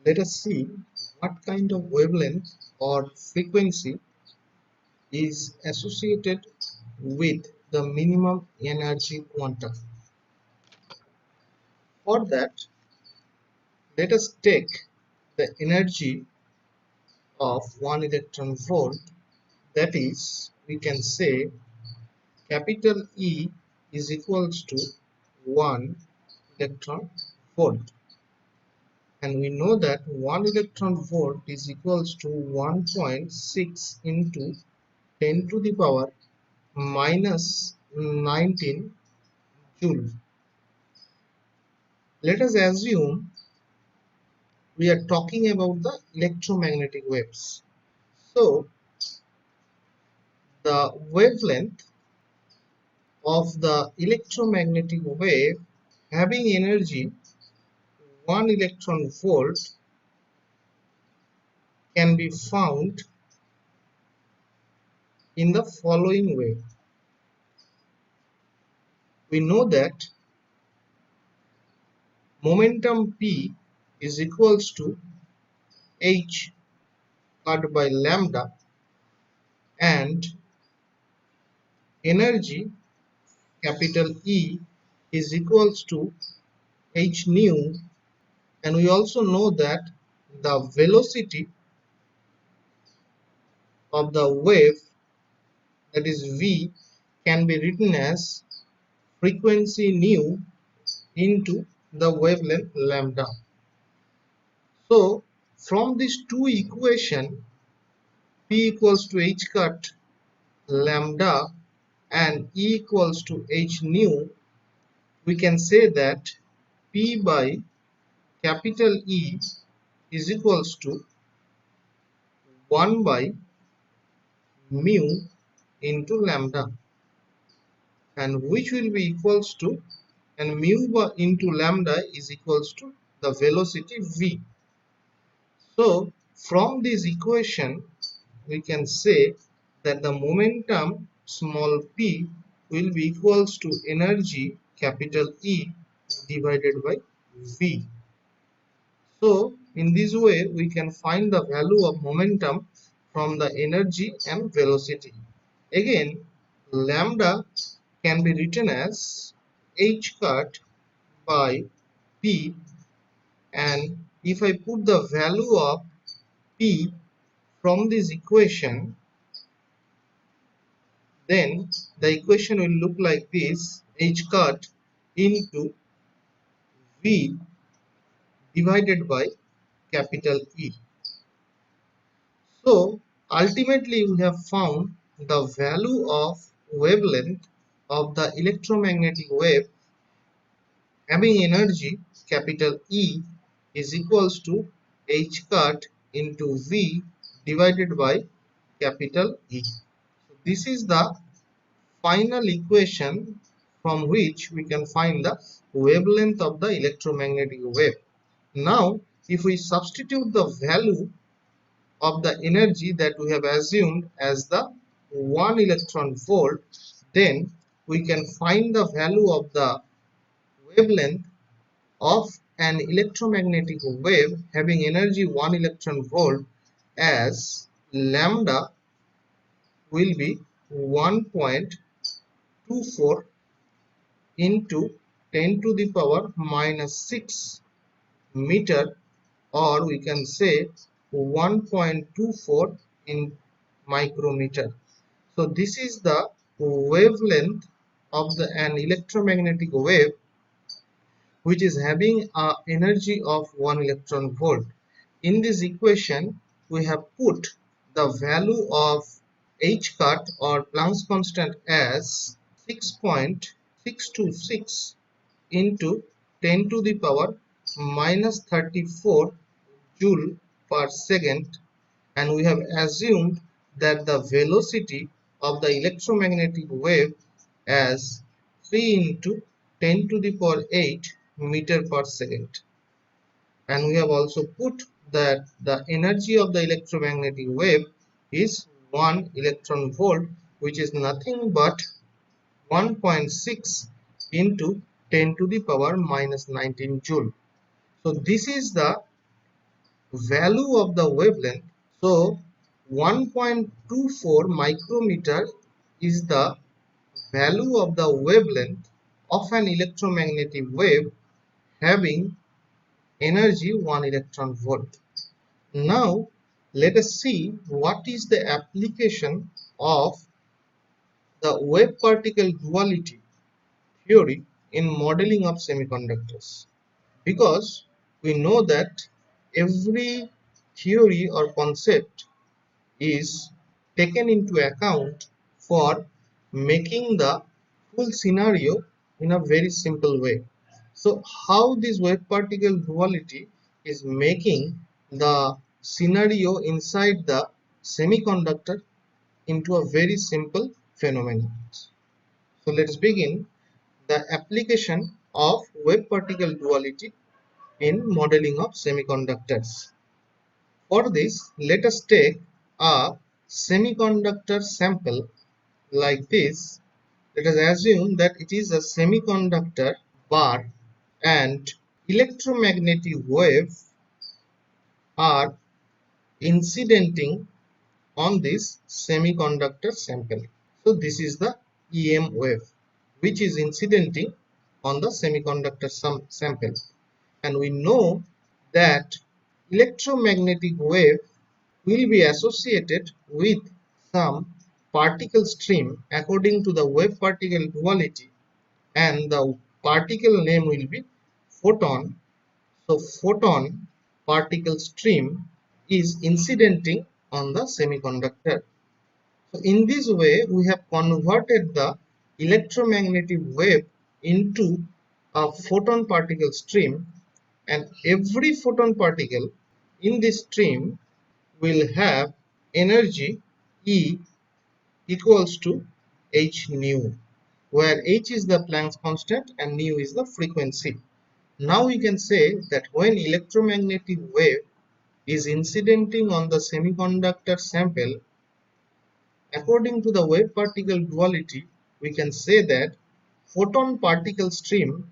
Let us see what kind of wavelength or frequency is associated with the minimum energy quantum. For that, let us take the energy of 1 electron volt, that is, we can say capital E is equals to 1 electron volt, and we know that 1 electron volt is equals to 1.6 into 10 to the power minus 19 joule. Let us assume we are talking about the electromagnetic waves. So the wavelength of the electromagnetic wave having energy 1 electron volt can be found in the following way. We know that momentum P is equals to h cut by lambda, and energy capital E is equals to h nu, and we also know that the velocity of the wave, that is v, can be written as frequency nu into the wavelength lambda. So from these two equations, P equals to h cut lambda and E equals to h nu, we can say that P by capital E is equals to 1 by mu into lambda, and which will be equals to, and mu into lambda is equals to the velocity v. So from this equation we can say that the momentum small p will be equals to energy capital E divided by v. So in this way we can find the value of momentum from the energy and velocity. Again, lambda can be written as h cut by p, and if I put the value of p from this equation, then the equation will look like this: h cut into v divided by capital E. So ultimately we have found the value of wavelength of the electromagnetic wave having energy capital E is equals to h cut into v divided by capital E. So this is the final equation from which we can find the wavelength of the electromagnetic wave. Now if we substitute the value of the energy that we have assumed as the 1 electron volt, then we can find the value of the wavelength of an electromagnetic wave having energy 1 electron volt as lambda will be 1.24 into 10 to the power minus 6 meter, or we can say 1.24 in micrometer. So this is the wavelength of an electromagnetic wave which is having a energy of 1 electron volt. In this equation we have put the value of h cut or Planck's constant as 6.626 into 10 to the power minus 34 joule per second, and we have assumed that the velocity of the electromagnetic wave as 3 into 10 to the power 8 meter per second, and we have also put that the energy of the electromagnetic wave is 1 electron volt, which is nothing but 1.6 into 10 to the power minus 19 joule. So this is the value of the wavelength. So 1.24 micrometer is the value of the wavelength of an electromagnetic wave having energy 1 electron volt. Now let us see what is the application of the wave particle duality theory in modeling of semiconductors. Because we know that every theory or concept is taken into account for making the full scenario in a very simple way. So how this wave particle duality is making the scenario inside the semiconductor into a very simple phenomenon. So let's begin the application of wave particle duality in modeling of semiconductors. For this, let us take a semiconductor sample like this. Let us assume that it is a semiconductor bar and electromagnetic waves are incidenting on this semiconductor sample. So this is the EM wave which is incidenting on the semiconductor sample, and we know that electromagnetic wave will be associated with some particle stream according to the wave particle duality, and the particle name will be photon. So photon particle stream is incidenting on the semiconductor. So in this way we have converted the electromagnetic wave into a photon particle stream, and every photon particle in this stream will have energy E equals to h nu, where h is the Planck's constant and nu is the frequency. Now we can say that when electromagnetic wave is incidenting on the semiconductor sample, according to the wave particle duality, we can say that photon particle stream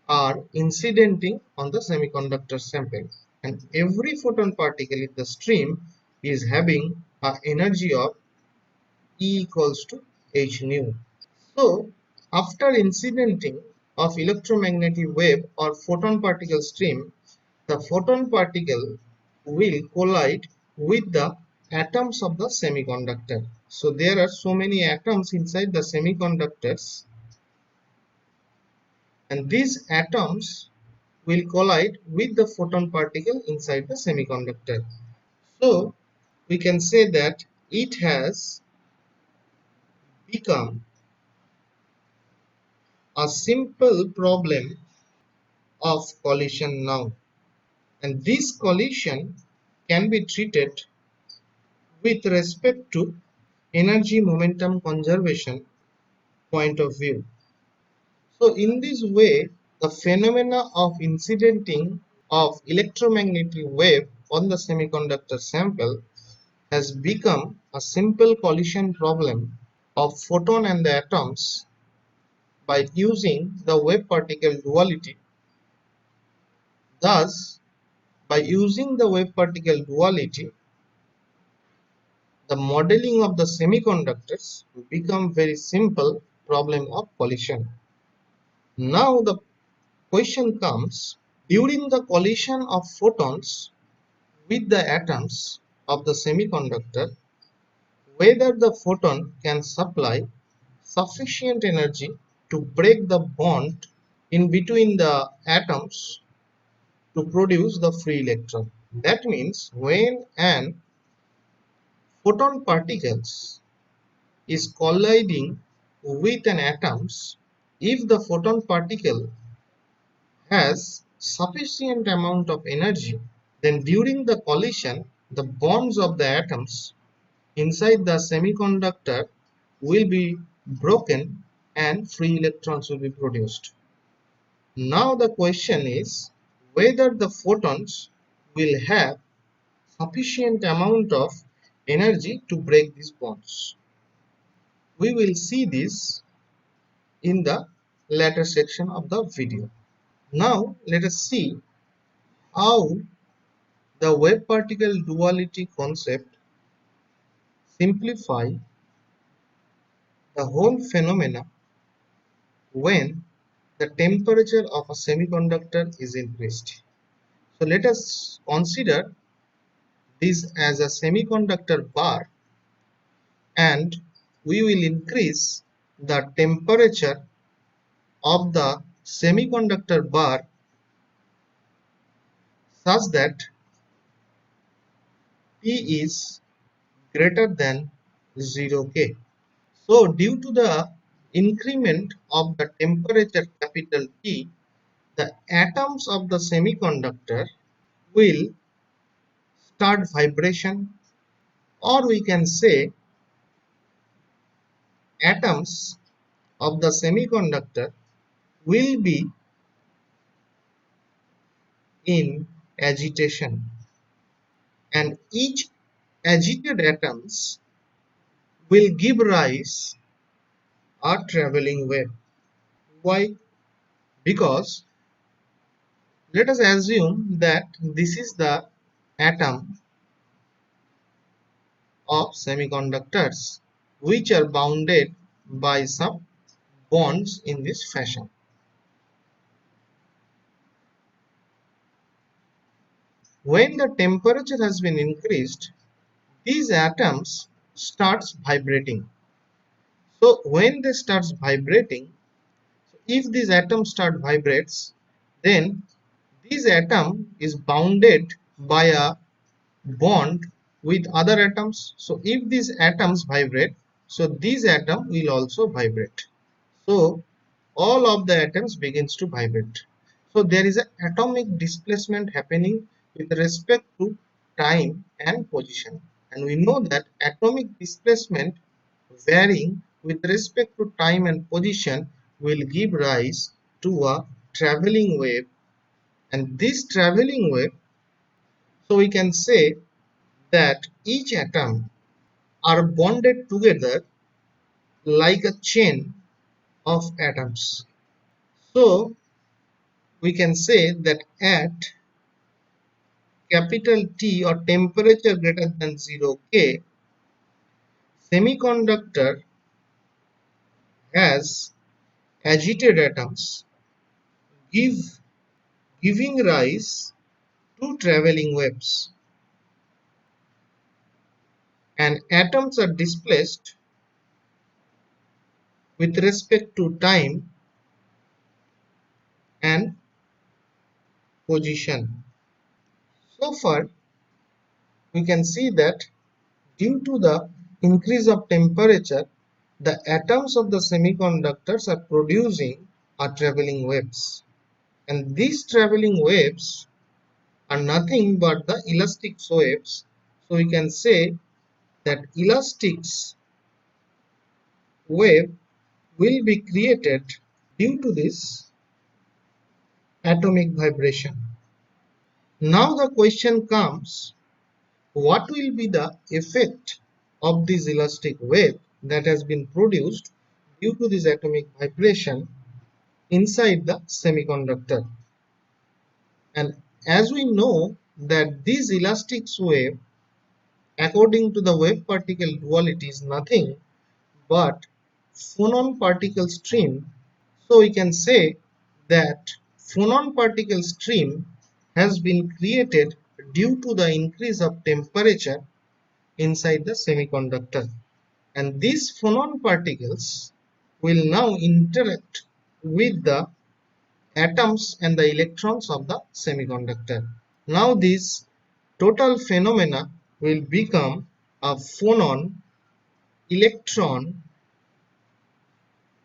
are incidenting on the semiconductor sample, and every photon particle in the stream is having an energy of E equals to h nu. So after incidenting of electromagnetic wave or photon particle stream, the photon particle will collide with the atoms of the semiconductor. So there are so many atoms inside the semiconductors, and these atoms will collide with the photon particle inside the semiconductor. So we can say that it has become a simple problem of collision now, and this collision can be treated with respect to energy momentum conservation point of view. So in this way, the phenomena of incidenting of electromagnetic wave on the semiconductor sample has become a simple collision problem of photon and the atoms by using the wave particle duality. Thus, by using the wave particle duality, the modeling of the semiconductors become very simple problem of collision. Now the question comes, during the collision of photons with the atoms of the semiconductor, whether the photon can supply sufficient energy to break the bond in between the atoms to produce the free electron. That means when an photon particles is colliding with an atoms, if the photon particle has sufficient amount of energy, then during the collision the bonds of the atoms inside the semiconductor will be broken and free electrons will be produced. Now the question is whether the photons will have sufficient amount of energy to break these bonds. We will see this in the later section of the video. Now let us see how the wave particle duality concept simplify the whole phenomena when the temperature of a semiconductor is increased. So let us consider this as a semiconductor bar, and we will increase the temperature of the semiconductor bar such that T is greater than 0K. So due to the increment of the temperature capital T, the atoms of the semiconductor will start vibration, or we can say atoms of the semiconductor will be in agitation, and each agitated atoms will give rise a traveling wave. Why? Because let us assume that this is the atom of semiconductors which are bounded by some bonds in this fashion. When the temperature has been increased, these atoms starts vibrating. So when they starts vibrating, if these atoms start vibrates, then this atom is bounded by a bond with other atoms. So if these atoms vibrate, so this atom will also vibrate. So all of the atoms begins to vibrate. So there is an atomic displacement happening with respect to time and position. And we know that atomic displacement varying with respect to time and position will give rise to a traveling wave. And this traveling wave, so we can say that each atom are bonded together like a chain of atoms. So we can say that at capital T or temperature greater than 0K, semiconductor has agitated atoms giving rise to traveling waves, and atoms are displaced with respect to time and position. So far we can see that due to the increase of temperature, the atoms of the semiconductors are producing a traveling waves, and these traveling waves are nothing but the elastic waves. So we can say that elastic wave will be created due to this atomic vibration. Now the question comes, what will be the effect of this elastic wave that has been produced due to this atomic vibration inside the semiconductor? And as we know that this elastic wave, according to the wave particle duality, is nothing but phonon particle stream. So we can say that phonon particle stream has been created due to the increase of temperature inside the semiconductor, and these phonon particles will now interact with the atoms and the electrons of the semiconductor. Now this total phenomena will become a phonon electron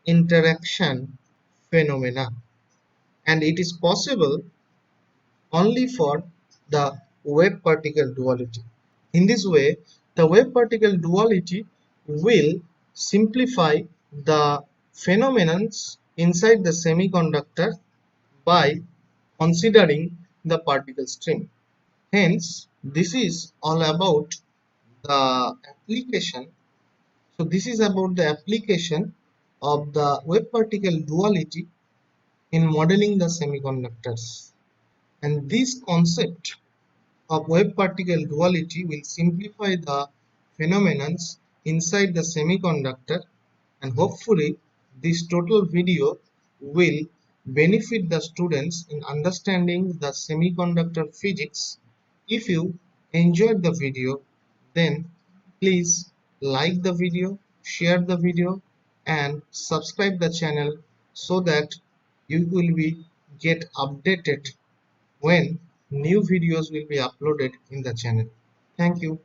interaction phenomena, and it is possible only for the wave particle duality. In this way, the wave particle duality will simplify the phenomena inside the semiconductor by considering the particle stream. Hence, this is all about the application. So this is about the application of the wave particle duality in modeling the semiconductors. And this concept of wave particle duality will simplify the phenomena inside the semiconductor, and hopefully this total video will benefit the students in understanding the semiconductor physics. If you enjoyed the video, then please like the video, share the video and subscribe the channel so that you will be get updated when new videos will be uploaded in the channel. Thank you.